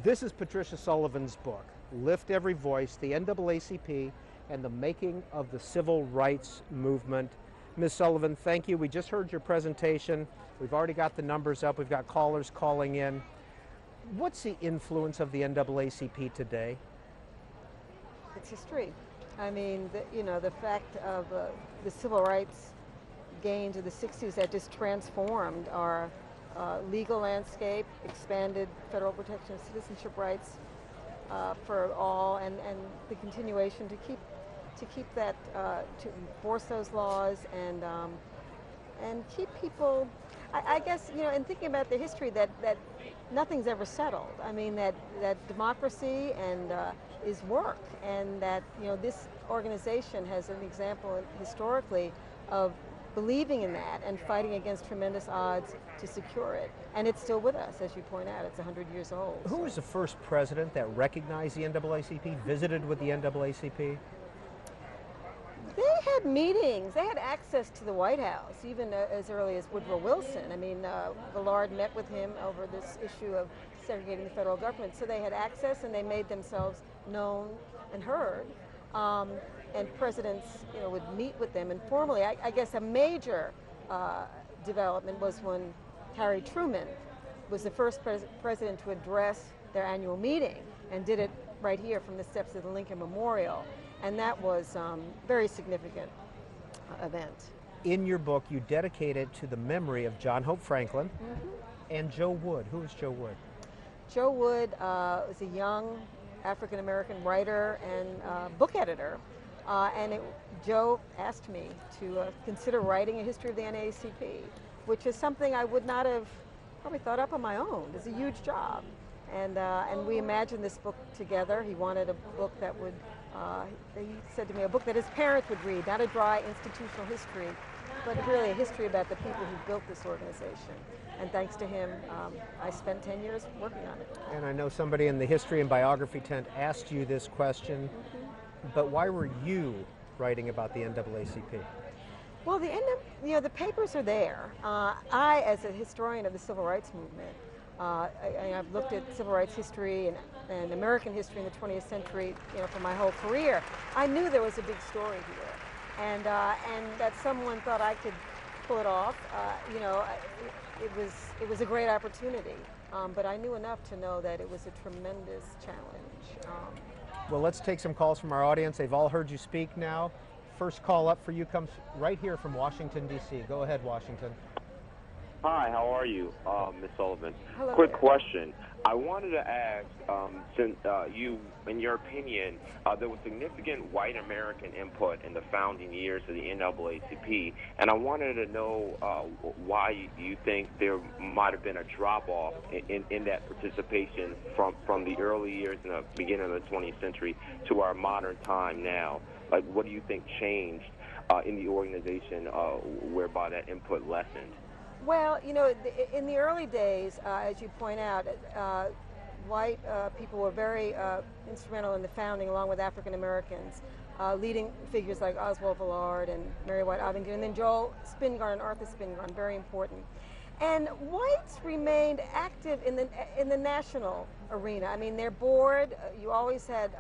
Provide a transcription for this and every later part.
This is Patricia Sullivan's book, Lift Every Voice, the NAACP and the Making of the Civil Rights Movement. Ms. Sullivan, thank you. We just heard your presentation. We've already got the numbers up. We've got callers calling in. What's the influence of the NAACP today? It's history. I mean, the fact of the civil rights gains of the 60s that just transformed our legal landscape, expanded federal protection of citizenship rights for all, and the continuation to keep that, to enforce those laws and keep people, I guess, in thinking about the history, that nothing's ever settled. I mean, that democracy and is work, and that this organization has an example historically of believing in that and fighting against tremendous odds to secure it. And it's still with us, as you point out. It's 100 years old. Who was the first president that recognized the NAACP, visited with the NAACP? They had meetings. They had access to the White House, even as early as Woodrow Wilson. I mean, Villard met with him over this issue of segregating the federal government. So they had access, and they made themselves known and heard. And presidents, would meet with them informally. I guess a major development was when Harry Truman was the first president to address their annual meeting, and did it right here from the steps of the Lincoln Memorial. And that was a very significant event. In your book, you dedicate it to the memory of John Hope Franklin and Joe Wood. Who is Joe Wood? Joe Wood was a young African-American writer and book editor. Joe asked me to consider writing a history of the NAACP, which is something I would not have probably thought up on my own. It's a huge job. And we imagined this book together. He wanted a book that would, he said to me, a book that his parents would read, not a dry institutional history, but really a history about the people who built this organization. And thanks to him, I spent 10 years working on it. And I know somebody in the history and biography tent asked you this question, but why were you writing about the NAACP? Well, the papers are there. I, as a historian of the civil rights movement, I've looked at civil rights history and American history in the 20th century, for my whole career. I knew there was a big story here, and that someone thought I could pull it off. It was a great opportunity, but I knew enough to know that it was a tremendous challenge. Well, let's take some calls from our audience. They've all heard you speak now. First call up for you comes right here from Washington, D.C. Go ahead, Washington. Hi, how are you, Ms. Sullivan? Hello. Quick question. I wanted to ask, since you, in your opinion, there was significant white American input in the founding years of the NAACP, and I wanted to know why you think there might have been a drop-off in that participation from the early years in the beginning of the 20th century to our modern time now. Like, what do you think changed in the organization whereby that input lessened? Well, in the early days, as you point out, white people were very instrumental in the founding, along with African Americans, leading figures like Oswald Villard and Mary White Ovington, and then Joel Spingarn and Arthur Spingarn, very important. And whites remained active in the national arena. I mean, their board, you always had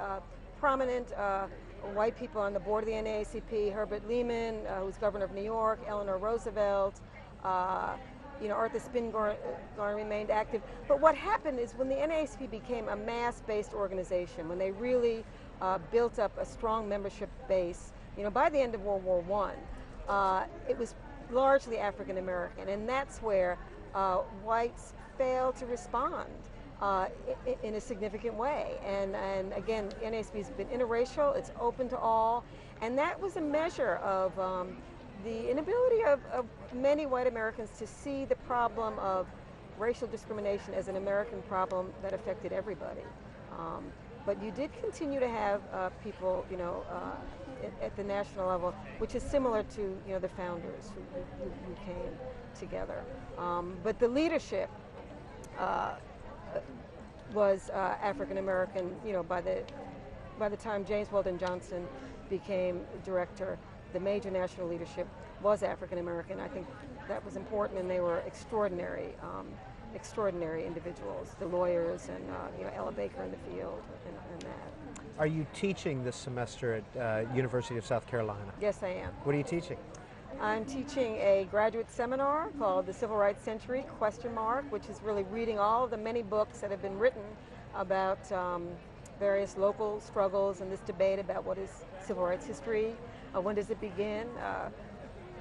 prominent white people on the board of the NAACP, Herbert Lehman, who's governor of New York, Eleanor Roosevelt, Arthur Spingarn remained active. But what happened is when the NAACP became a mass-based organization, when they really built up a strong membership base, by the end of World War I, it was largely African American, and that's where whites failed to respond in a significant way. And again, the NAACP has been interracial, it's open to all, and that was a measure of the inability of many white Americans to see the problem of racial discrimination as an American problem that affected everybody. But you did continue to have people, at the national level, which is similar to, the founders who came together. But the leadership was African American. By the time James Weldon Johnson became director, the major national leadership was African American. I think that was important, and they were extraordinary extraordinary individuals, the lawyers and Ella Baker in the field and that. Are you teaching this semester at University of South Carolina? Yes, I am. What are you teaching? I'm teaching a graduate seminar called The Civil Rights Century, ? Which is really reading all of the many books that have been written about various local struggles and this debate about what is civil rights history, when does it begin,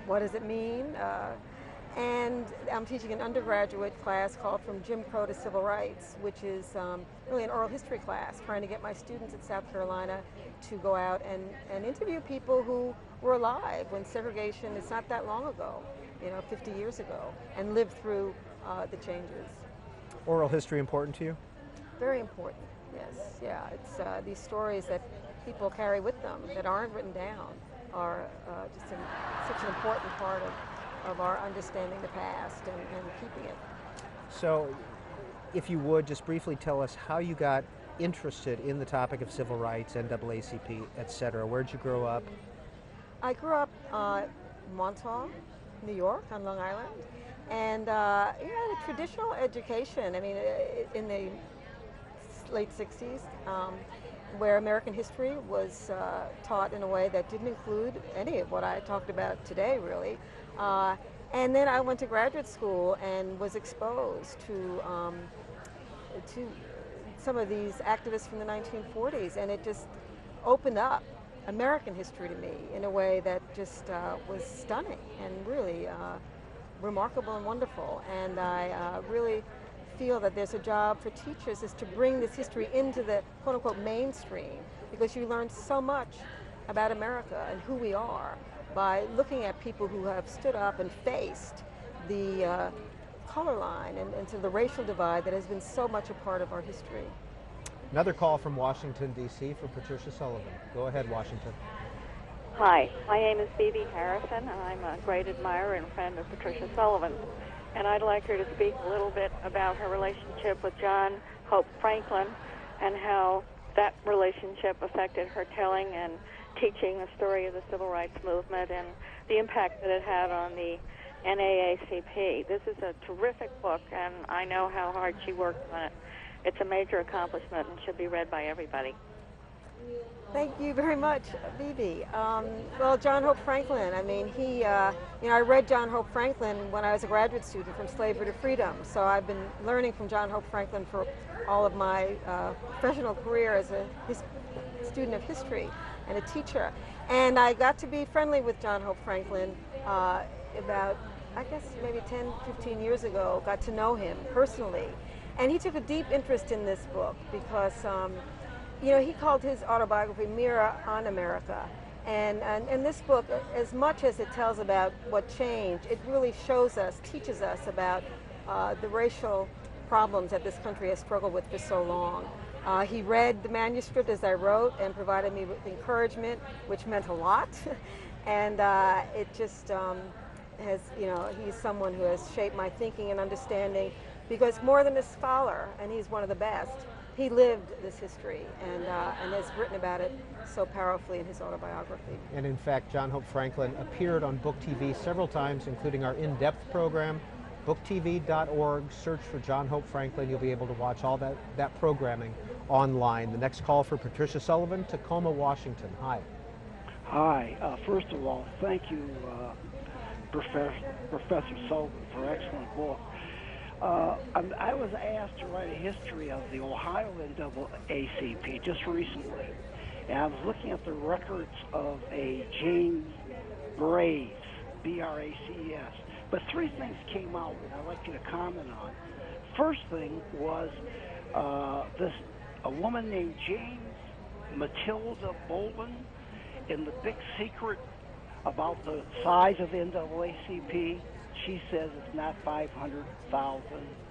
what does it mean, and I'm teaching an undergraduate class called From Jim Crow to Civil Rights, which is really an oral history class, trying to get my students at South Carolina to go out and interview people who were alive when segregation is not that long ago, 50 years ago, and lived through the changes. Oral history important to you? Very important, yes. Yeah, it's these stories that people carry with them that aren't written down are just such an important part of our understanding the past and keeping it. So, if you would, just briefly tell us how you got interested in the topic of civil rights, NAACP, etc. Where'd you grow up? I grew up in Montauk, New York, on Long Island, and had a traditional education. I mean, in the late 60s, where American history was taught in a way that didn't include any of what I talked about today, really. And then I went to graduate school and was exposed to some of these activists from the 1940s, and it just opened up American history to me in a way that just was stunning and really remarkable and wonderful. And I really feel that there's a job for teachers is to bring this history into the quote-unquote mainstream, because you learn so much about America and who we are by looking at people who have stood up and faced the color line and to the racial divide that has been so much a part of our history. Another call from Washington, D.C. for Patricia Sullivan. Go ahead, Washington. Hi, my name is Phoebe Harrison, and I'm a great admirer and friend of Patricia Sullivan. And I'd like her to speak a little bit about her relationship with John Hope Franklin and how that relationship affected her telling and teaching the story of the civil rights movement and the impact that it had on the NAACP. This is a terrific book, and I know how hard she worked on it. It's a major accomplishment and should be read by everybody. Thank you very much, Phoebe. Well, John Hope Franklin, I mean, he, I read John Hope Franklin when I was a graduate student from Slavery to Freedom, so I've been learning from John Hope Franklin for all of my professional career as a student of history and a teacher. And I got to be friendly with John Hope Franklin about, I guess, maybe 10, 15 years ago, got to know him personally. And he took a deep interest in this book because he called his autobiography Mirror on America. And this book, as much as it tells about what changed, it really shows us, teaches us about the racial problems that this country has struggled with for so long. He read the manuscript as I wrote and provided me with encouragement, which meant a lot. And it just has, he's someone who has shaped my thinking and understanding, because more than a scholar, and he's one of the best, he lived this history and has written about it so powerfully in his autobiography. And in fact, John Hope Franklin appeared on Book TV several times, including our in-depth program, booktv.org. Search for John Hope Franklin. You'll be able to watch all that programming online. The next call for Patricia Sullivan, Tacoma, Washington. Hi. Hi. First of all, thank you, Professor Sullivan, for an excellent book. I was asked to write a history of the Ohio NAACP just recently, and I was looking at the records of a James Brace, B-R-A-C-E-S. But three things came out that I'd like you to comment on. First thing was a woman named James Matilda Bolden in The Big Secret about the size of the NAACP. She says it's not 500,000,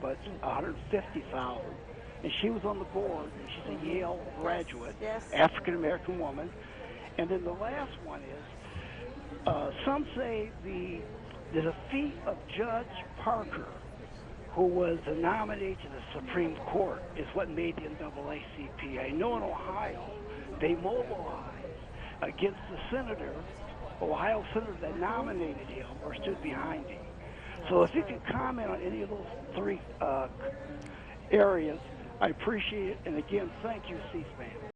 but 150,000. And she was on the board, and she's a Yale graduate, yes. African-American woman. And then the last one is, some say the defeat of Judge Parker, who was the nominee to the Supreme Court, is what made the NAACP. I know in Ohio, they mobilized against the senator, Ohio senator that nominated him or stood behind him. So if you can comment on any of those three areas, I appreciate it. And again, thank you, C-SPAN.